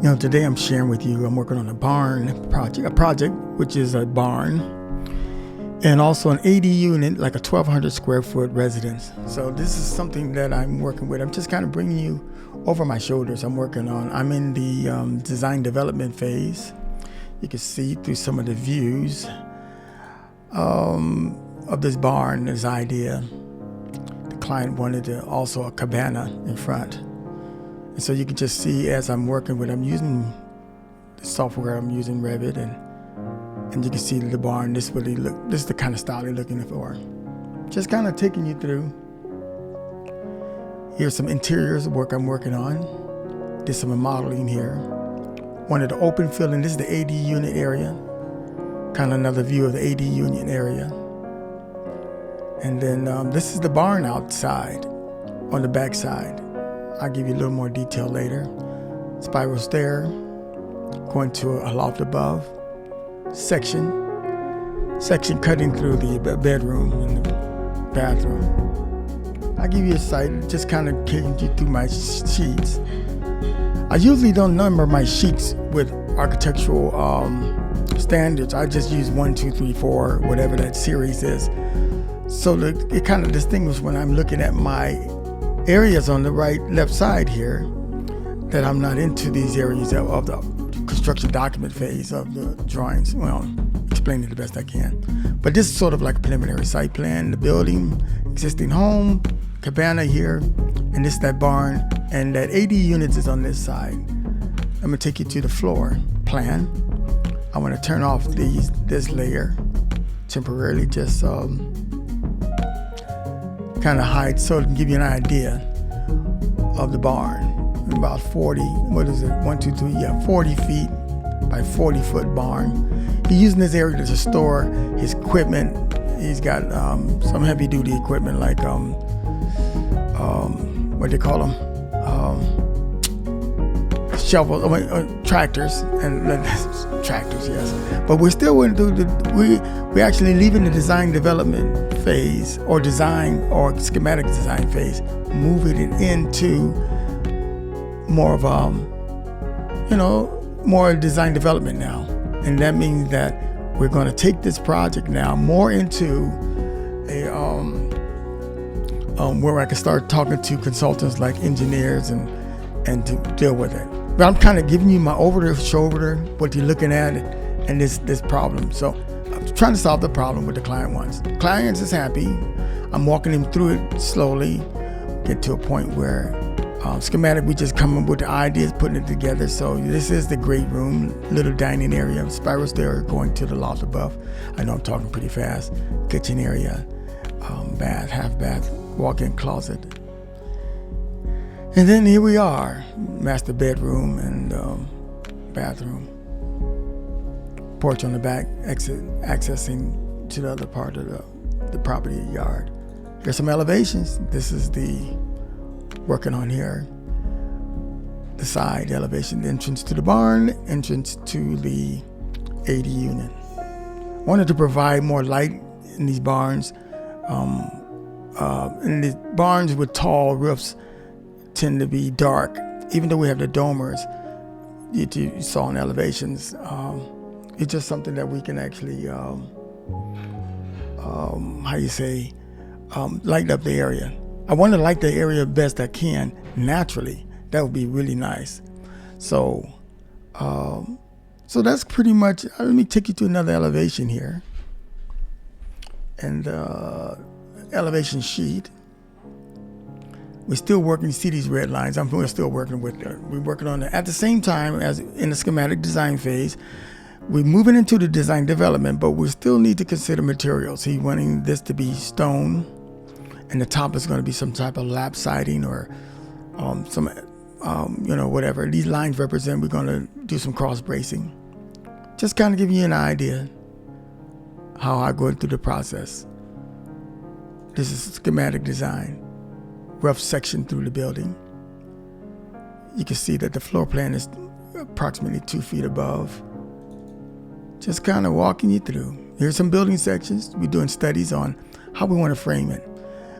Today I'm sharing with you, I'm working on a project which is a barn, and also an AD unit, like a 1,200 square foot residence. So this is something that I'm working with. I'm just kind of bringing you over my shoulders. I'm in the design development phase. You can see through some of the views of this barn, this idea. The client wanted also a cabana in front. And so you can just see as I'm working with, I'm using the software, I'm using Revit, and you can see the barn, this is the kind of style you're looking for. Just kind of taking you through. Here's some interiors work I'm working on. Did some modeling here. One of the open filling, this is the AD unit area. Kind of another view of the AD unit area. And then this is the barn outside, on the back side. I'll give you a little more detail later. Spiral stair, going to a loft above, section cutting through the bedroom and the bathroom. I'll give you a sight, just kind of taking you through my sheets. I usually don't number my sheets with architectural standards. I just use 1, 2, 3, 4, whatever that series is. So it kind of distinguishes when I'm looking at my areas on the left side here, that I'm not into these areas of the construction document phase of the drawings. Well, explain it the best I can. But this is sort of like a preliminary site plan, the building, existing home, cabana here, and this is that barn, and that AD units is on this side. I'm gonna take you to the floor plan. I wanna turn off this layer temporarily, just kind of hide, so it can give you an idea of the barn. About 40, 40 feet by 40 foot barn. He's using this area to store his equipment. He's got some heavy duty equipment like what they call them, shovels, tractors, and tractors, yes. But we're still going to do we're actually leaving the design development phase or schematic design phase, moving it into more of more design development now. And that means that we're going to take this project now more into a where I can start talking to consultants like engineers and to deal with it. But I'm kind of giving you my over the shoulder, what you're looking at, and this problem. So I'm trying to solve the problem what the client wants. The client is happy. I'm walking him through it slowly, get to a point where schematic, we just come up with the ideas, putting it together. So this is the great room, little dining area, spiral stair going to the loft above. I know I'm talking pretty fast. Kitchen area, bath, half bath, walk-in closet. And then here we are, master bedroom and bathroom. Porch on the back, accessing to the other part of the property yard. Here's some elevations. This is the working on here. The side elevation, the entrance to the barn, entrance to the AD unit. Wanted to provide more light in these barns. In the barns with tall roofs tend to be dark, even though we have the domers you saw in elevations. It's just something that we can actually light up the area. I want to light the area best I can naturally. That would be really nice. So that's pretty much. Let me take you to another elevation here, and elevation sheet. We're still working. You see these red lines? We're still working with it. We're working on it at the same time as in the schematic design phase. We're moving into the design development, but we still need to consider materials. He's wanting this to be stone, and the top is going to be some type of lap siding or whatever. These lines represent, we're going to do some cross bracing. Just kind of giving you an idea how I go through the process. This is schematic design. Rough section through the building. You can see that the floor plan is approximately 2 feet above. Just kind of walking you through. Here's some building sections. We're doing studies on how we want to frame it.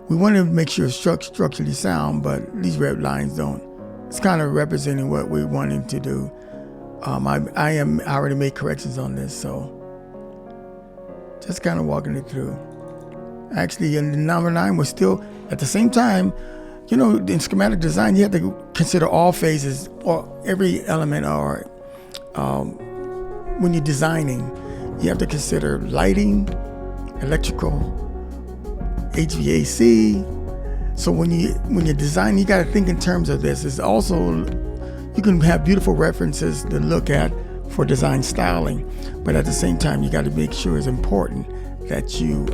We want to make sure it's structurally sound, but these red lines don't. It's kind of representing what we're wanting to do. I already made corrections on this, so just kind of walking it through. Actually, in the number 9 was still at the same time. In schematic design, you have to consider all phases or every element, or when you're designing, you have to consider lighting, electrical, HVAC. So when you design, you got to think in terms of this. It's also, you can have beautiful references to look at for design styling, but at the same time, you got to make sure it's important that you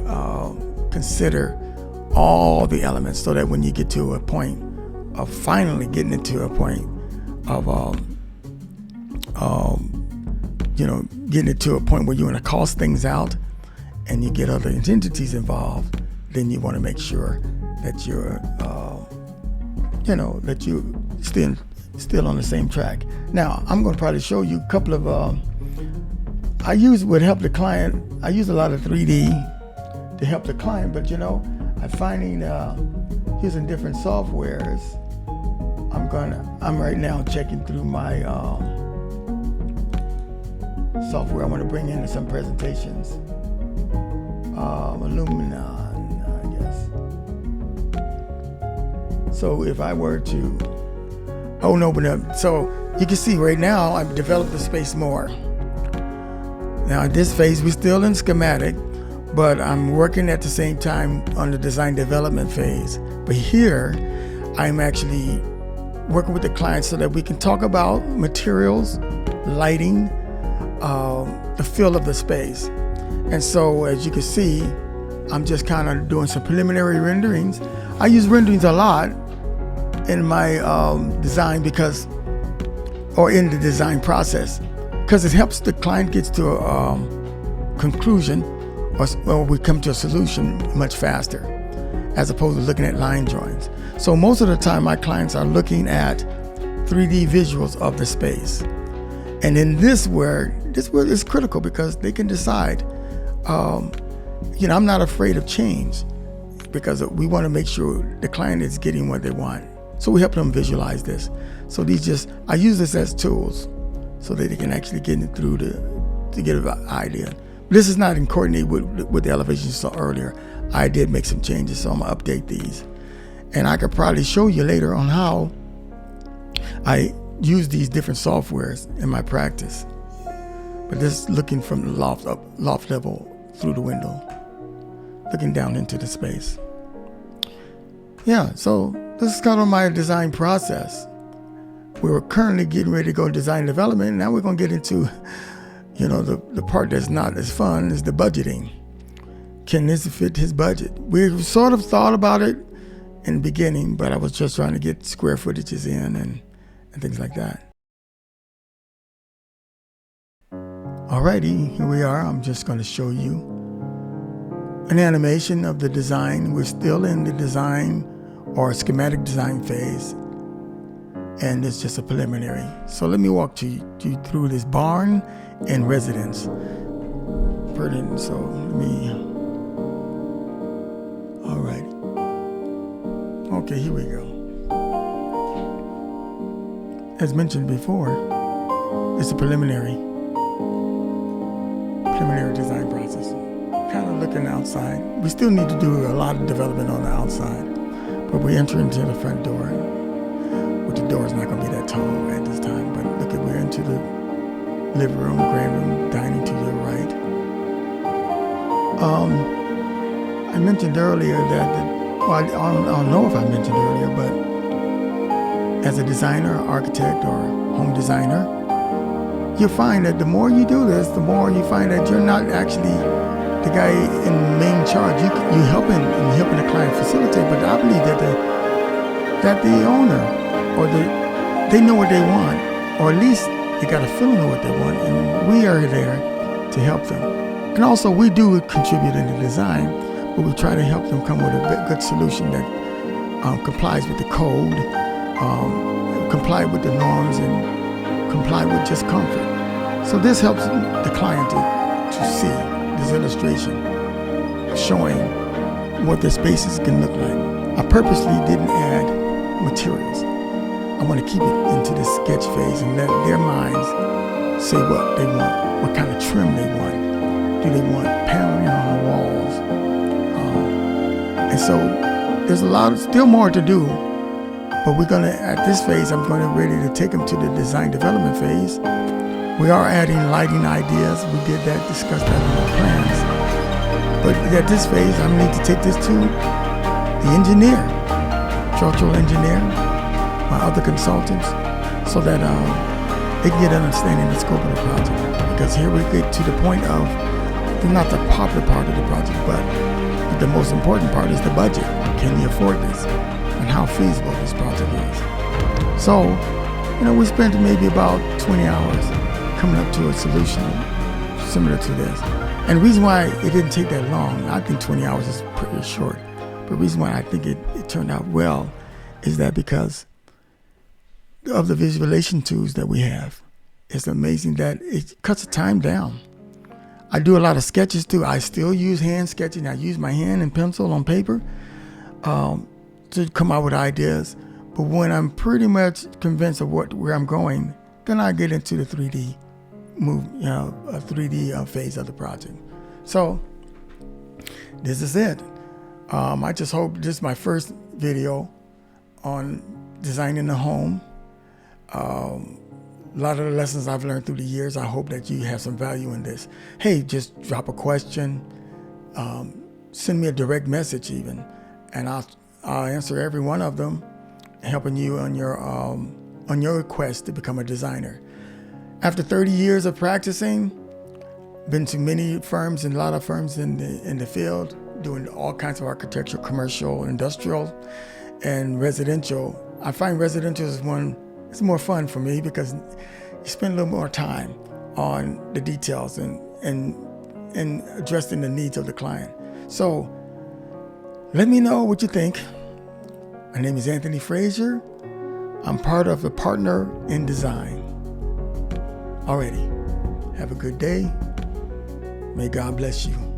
consider all the elements, so that when you get to a point of finally getting into a point of getting it to a point where you want to cost things out and you get other entities involved, then you want to make sure that you're that you still on the same track. Now I'm going to probably show you a couple of I use a lot of 3D to help the client, but I'm finding using different softwares. I'm right now checking through my software I want to bring into some presentations. Illumination, I guess. So if I were to open up, so you can see right now I've developed the space more. Now at this phase we're still in schematic, but I'm working at the same time on the design development phase. But here, I'm actually working with the client so that we can talk about materials, lighting, the feel of the space. And so, as you can see, I'm just kind of doing some preliminary renderings. I use renderings a lot in my design in the design process, because it helps the client get to a conclusion, or we come to a solution much faster, as opposed to looking at line drawings. So most of the time my clients are looking at 3D visuals of the space. And in this where is critical, because they can decide, I'm not afraid of change, because we want to make sure the client is getting what they want. So we help them visualize this. So I use this as tools so that they can actually get it through to get an idea. This is not in coordinate with the elevations you saw earlier. I did make some changes, so I'm gonna update these. And I could probably show you later on how I use these different softwares in my practice. But this is looking from the loft level through the window, looking down into the space. Yeah, so this is kind of my design process. We're currently getting ready to go design development. Now we're gonna get into the part that's not as fun is the budgeting. Can this fit his budget? We sort of thought about it in the beginning, but I was just trying to get square footages in and things like that. Alrighty, here we are. I'm just going to show you an animation of the design. We're still in the design or schematic design phase, and it's just a preliminary. So let me walk you through this barn and residence. So let me, all right. Okay, here we go. As mentioned before, it's a preliminary design process. Kind of looking outside. We still need to do a lot of development on the outside, but we enter into the front door. But the door is not going to be that tall at this time. But look, we're into the living room, grand room, dining to your right. I mentioned earlier that, I don't know if I mentioned earlier, but as a designer, architect, or home designer, you'll find that the more you do this, the more you find that you're not actually the guy in main charge. You're helping the client facilitate, but I believe that the owner or they know what they want, or at least they got a feeling of what they want, and we are there to help them. And also, we do contribute in the design, but we try to help them come with a good solution that complies with the code, comply with the norms, and comply with just comfort. So this helps the client to see this illustration showing what their spaces can look like. I purposely didn't add materials. I want to keep it into the sketch phase and let their minds say what they want, what kind of trim they want. Do they want paneling on the walls? And so there's still more to do, but we're gonna, at this phase, I'm ready to take them to the design development phase. We are adding lighting ideas. We did that, discussed that in the plans. But at this phase, I need to take this to the engineer, structural engineer, my other consultants, so that they can get an understanding of the scope of the project. Because here we get to the point of, not the popular part of the project, but the most important part is the budget. Can you afford this? And how feasible this project is. So, we spent maybe about 20 hours coming up to a solution similar to this. And the reason why it didn't take that long, I think 20 hours is pretty short, but the reason why I think it turned out well is that because of the visualization tools that we have. It's amazing that it cuts the time down. I do a lot of sketches too. I still use hand sketching. I use my hand and pencil on paper to come out with ideas. But when I'm pretty much convinced of where I'm going, then I get into the 3D a 3D phase of the project. So this is it. I just hope this is my first video on designing a home. A lot of the lessons I've learned through the years, I hope that you have some value in this. Hey, just drop a question, send me a direct message even, and I'll answer every one of them, helping you on your quest to become a designer. After 30 years of practicing, been to many firms and a lot of firms in the field, doing all kinds of architecture, commercial, industrial, and residential. I find residential it's more fun for me because you spend a little more time on the details and addressing the needs of the client. So let me know what you think. My name is Anthony Frazier. I'm part of the Partner in Design. Alrighty, have a good day. May God bless you.